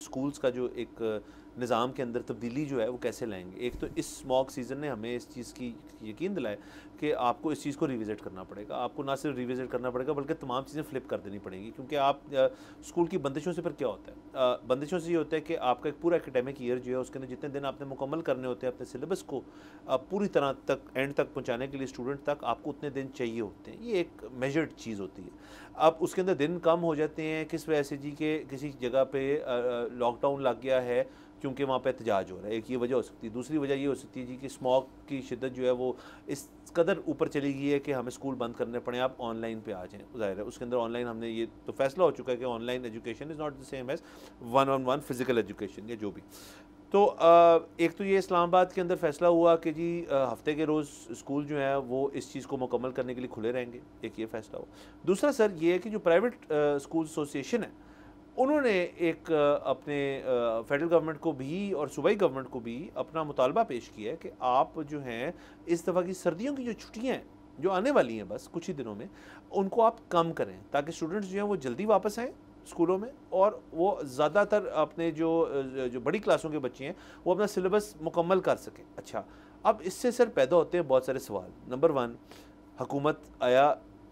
Schools का जो एक निज़ाम के अंदर तब्दीली जो है वो कैसे लाएंगे। एक तो इस स्मॉग सीज़न ने हमें इस चीज़ की यकीन दिलाया कि आपको इस चीज़ को रिविज़िट करना पड़ेगा। आपको ना सिर्फ रिविज़िट करना पड़ेगा बल्कि तमाम चीज़ें फ़्लिप कर देनी पड़ेंगी, क्योंकि आप स्कूल की बंदिशों से फिर क्या होता है, बंदिशों से ये होता है कि आपका एक पूरा एकेडमिक ईयर जो है उसके अंदर जितने दिन आपने मुकम्मल करने होते हैं अपने सिलेबस को पूरी तरह तक एंड तक पहुँचाने के लिए स्टूडेंट तक आपको उतने दिन चाहिए होते हैं। ये एक मेजर्ड चीज़ होती है। अब उसके अंदर दिन कम हो जाते हैं किस वजह से जी के किसी जगह पे लॉकडाउन लग गया है क्योंकि वहाँ पे एहतजाज हो रहा है, एक ये वजह हो सकती है। दूसरी वजह ये हो सकती है जी कि स्मॉग की शिद्दत जो है वो इस कदर ऊपर चली गई है कि हमें स्कूल बंद करने पड़े, आप ऑनलाइन पे आ जाएँ। ज़ाहिर है उसके अंदर ऑनलाइन हमने ये तो फैसला हो चुका है कि online education is not the same as one on one physical education या जो भी। तो एक तो ये इस्लामाबाद के अंदर फैसला हुआ कि जी हफ्ते के रोज़ स्कूल जो है वो इस चीज़ को मुकम्मल करने के लिए खुले रहेंगे, एक ये फैसला हुआ। दूसरा सर ये है कि जो प्राइवेट स्कूल एसोसिएशन है उन्होंने एक अपने फेडरल गवर्नमेंट को भी और सूबाई गवर्नमेंट को भी अपना मुतालबा पेश किया है कि आप जो हैं इस दफ़ा की सर्दियों की जो छुट्टियाँ हैं जो आने वाली हैं बस कुछ ही दिनों में, उनको आप कम करें ताकि स्टूडेंट्स जो हैं वो जल्दी वापस आएँ स्कूलों में और वो ज़्यादातर अपने जो बड़ी क्लासों के बच्चे हैं वो अपना सिलेबस मुकम्मल कर सकें। अच्छा, अब इससे सर पैदा होते हैं बहुत सारे सवाल। नंबर 1, हुकूमत आया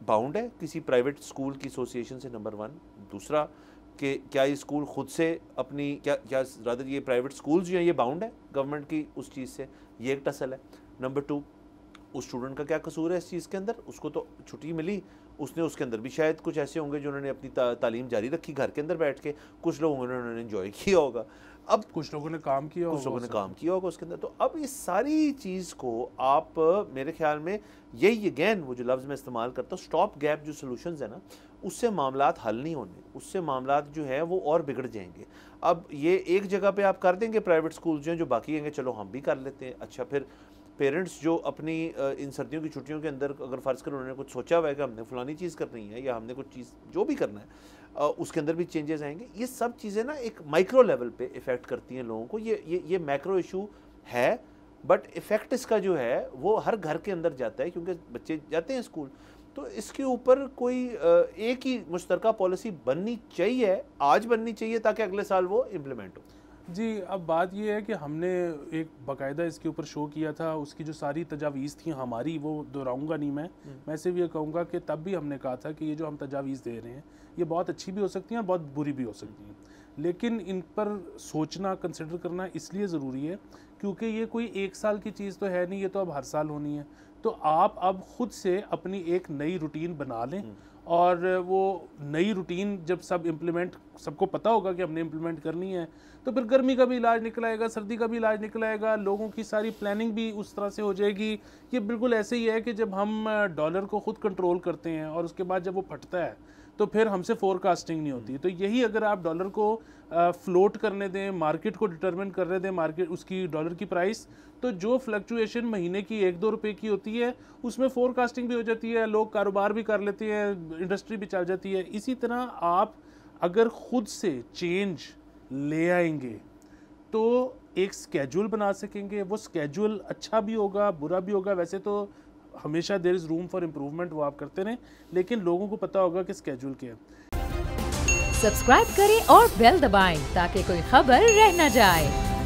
बाउंड है किसी प्राइवेट स्कूल की एसोसिएशन से? नंबर 1। दूसरा कि क्या ये स्कूल खुद से अपनी क्या रादर ये प्राइवेट स्कूल्स जो हैं ये बाउंड है गवर्नमेंट की उस चीज़ से? ये एक टसल है। नंबर 2, उस स्टूडेंट का क्या कसूर है इस चीज़ के अंदर? उसको तो छुट्टी मिली, उसने उसके अंदर भी शायद कुछ ऐसे होंगे जिन्होंने अपनी तालीम जारी रखी घर के अंदर बैठ के, कुछ लोगों ने उन्होंने एंजॉय किया होगा, अब कुछ लोगों ने काम किया होगा, कुछ लोगों ने काम किया होगा उसके अंदर। तो अब इस सारी चीज़ को आप मेरे ख्याल में यही अगेन वो जो लफ्ज़ मैं इस्तेमाल करता हूँ स्टॉप गैप जो सॉल्यूशंस है ना, उससे मामलात हल नहीं होने, उससे मामलात जो है वो और बिगड़ जाएंगे। अब ये एक जगह पे आप कर देंगे प्राइवेट स्कूल जो हैं, जो बाकी हैं चलो हम भी कर लेते हैं। अच्छा, फिर पेरेंट्स जो अपनी इन सर्दियों की छुट्टियों के अंदर अगर फ़र्ज़ करो उन्होंने कुछ सोचा हुआ है कि हमने फ़लानी चीज़ करनी है या हमने कुछ चीज़ जो भी करना है उसके अंदर भी चेंजेस आएंगे। ये सब चीज़ें ना एक माइक्रो लेवल पे इफ़ेक्ट करती हैं लोगों को। ये मैक्रो इशू है, बट इफ़ेक्ट इसका जो है वो हर घर के अंदर जाता है क्योंकि बच्चे जाते हैं स्कूल। तो इसके ऊपर कोई एक ही मुश्तरका पॉलिसी बननी चाहिए, आज बननी चाहिए ताकि अगले साल वो इम्प्लीमेंट हो। जी, अब बात ये है कि हमने एक बाकायदा इसके ऊपर शो किया था, उसकी जो सारी तजावीज़ थी हमारी वो दोहराऊंगा नहीं मैं सिर्फ ये कहूँगा कि तब भी हमने कहा था कि ये जो हम तजावीज़ दे रहे हैं ये बहुत अच्छी भी हो सकती हैं और बहुत बुरी भी हो सकती हैं, लेकिन इन पर सोचना कंसिडर करना इसलिए ज़रूरी है क्योंकि ये कोई एक साल की चीज़ तो है नहीं, ये तो अब हर साल होनी है। तो आप अब ख़ुद से अपनी एक नई रूटीन बना लें और वो नई रूटीन जब सब इम्प्लीमेंट, सबको पता होगा कि हमने इम्प्लीमेंट करनी है, तो फिर गर्मी का भी इलाज निकल आएगा, सर्दी का भी इलाज निकल आएगा, लोगों की सारी प्लानिंग भी उस तरह से हो जाएगी। ये बिल्कुल ऐसे ही है कि जब हम डॉलर को ख़ुद कंट्रोल करते हैं और उसके बाद जब वो फटता है तो फिर हमसे फोरकास्टिंग नहीं होती। तो यही अगर आप डॉलर को फ्लोट करने दें, मार्केट को डिटरमिन करने दें, मार्केट उसकी डॉलर की प्राइस, तो जो फ्लक्चुएशन महीने की 1-2 रुपए की होती है उसमें फोरकास्टिंग भी हो जाती है, लोग कारोबार भी कर लेते हैं, इंडस्ट्री भी चल जाती है। इसी तरह आप अगर ख़ुद से चेंज ले आएंगे तो एक स्केड्यूल बना सकेंगे। वो स्केड्यूल अच्छा भी होगा, बुरा भी होगा। वैसे तो हमेशा there is room for improvement, वो आप करते रहें, लेकिन लोगों को पता होगा कि स्केड्यूल क्या है। सब्सक्राइब करें और बेल दबाएं ताकि कोई खबर रह न जाए।